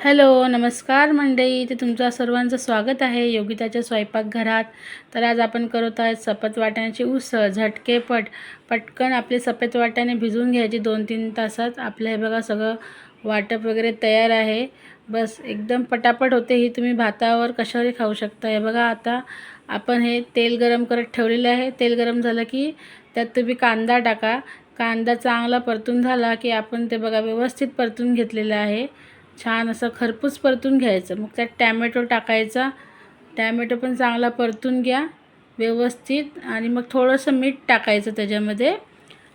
Hello, नमस्कार मंडळी. ते तुमचं सर्वांचं स्वागत आहे योगिताच्या स्वयंपाकघरात. तर आज आपण करत आहोत सफेद वाटाण्याची उसळ. झटकेपट पटकन आपले सफेद वाटाणे भिजवून घ्यायचे 2-3 तासात. आपलं हे बघा सगळं वाटप वगैरे तयार आहे. बस एकदम पटापट होते. ही तुम्ही भातावर कशावरही खाऊ शकता. हे बघा आता आपण हे तेल गरम करत ठेवलेलं आहे. तेल गरम झालं की त्यात तुम्ही कांदा टाका. कांदा चांगला परतून झाला की आपण ते बघा व्यवस्थित परतून घेतलेलं आहे. छान असं खरपूस परतून घ्यायचं. मग त्यात टॅमॅटो टाकायचा. टॅमॅटो पण चांगला परतून घ्या व्यवस्थित आणि मग थोडंसं मीठ टाकायचं त्याच्यामध्ये.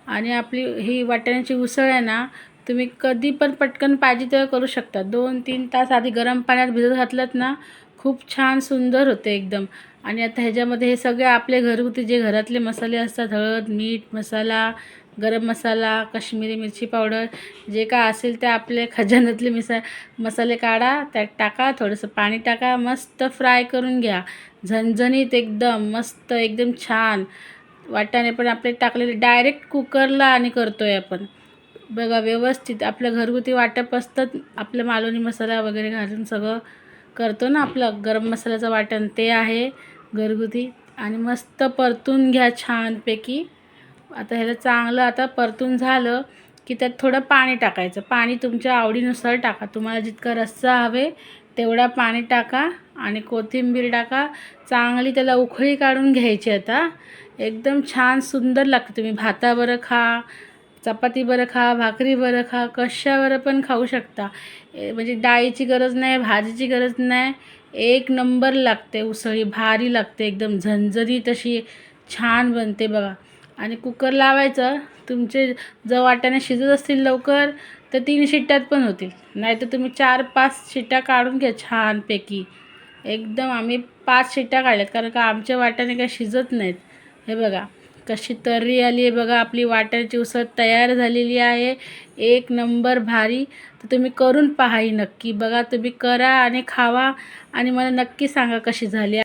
आणि आपली ही वाटाण्याची उसळ आहे ना, तुम्ही कधी पण पटकन पाहिजे तेव्हा करू शकता. 2-3 तास आधी गरम पाण्यात भिजत घातलात ना, खूप छान सुंदर होते एकदम. आणि आता ह्याच्यामध्ये हे सगळे आपले घरगुती जे घरातले मसाले असतात, हळद, मीठ, मसाला, गरम मसाला, काश्मीरी मिरची पावडर, जे काय असेल ते आपले खजानातले मसाले काढा, त्यात टाका, थोडंसं पाणी टाका, मस्त फ्राय करून घ्या. झणझणीत एकदम मस्त एकदम छान. वाटाणे पण आपले टाकलेले डायरेक्ट कुकरला आणि करतो आहे आपण. बघा व्यवस्थित आपलं घरगुती वाटप असतं. आपलं मालवणी मसाला वगैरे घालून सगळं करतो ना, आपलं गरम मसाल्याचं वाटण ते आहे घरगुती. आणि मस्त परतून घ्या छानपैकी. आता ह्याला चांगलं आता परतून झालं की त्यात थोडं पाणी टाकायचं. पाणी तुमच्या आवडीनुसार टाका. तुम्हाला जितका रस्सा हवे तेवढा पाणी टाका आणि कोथिंबीर टाका. चांगली त्याला उकळी काढून घ्यायची. आता एकदम छान सुंदर लागते. तुम्ही भाताबरोबर खा, चपातीबरोबर खा, भाकरीबरोबर खा, कशाबरोबर पण खाऊ शकता. म्हणजे डाळीची गरज नाही, भाजीची गरज नाही. एक नंबर लागते उसळी, भारी लागते एकदम झणझणीत अशी छान बनते बघा. आणि कुकर लावायचं. तुमचे जर वाटाणे शिजत असतील लवकर तर 3 शिट्ट्यात पण होतील. नाहीतर तुम्ही 4-5 शिट्ट्या काढून घ्या छानपैकी. एकदम आम्ही 5 शिट्ट्या काढल्यात कारण का आमचे वाटाणे काही शिजत नाहीत. हे बघा कशी तर्री आली आहे बघा. आपली वाटाण्याची उसळ तयार झालेली आहे. एक नंबर भारी. तर तुम्ही करून पहा ही नक्की. बघा तुम्ही करा आणि खावा आणि मला नक्की सांगा कशी झाली.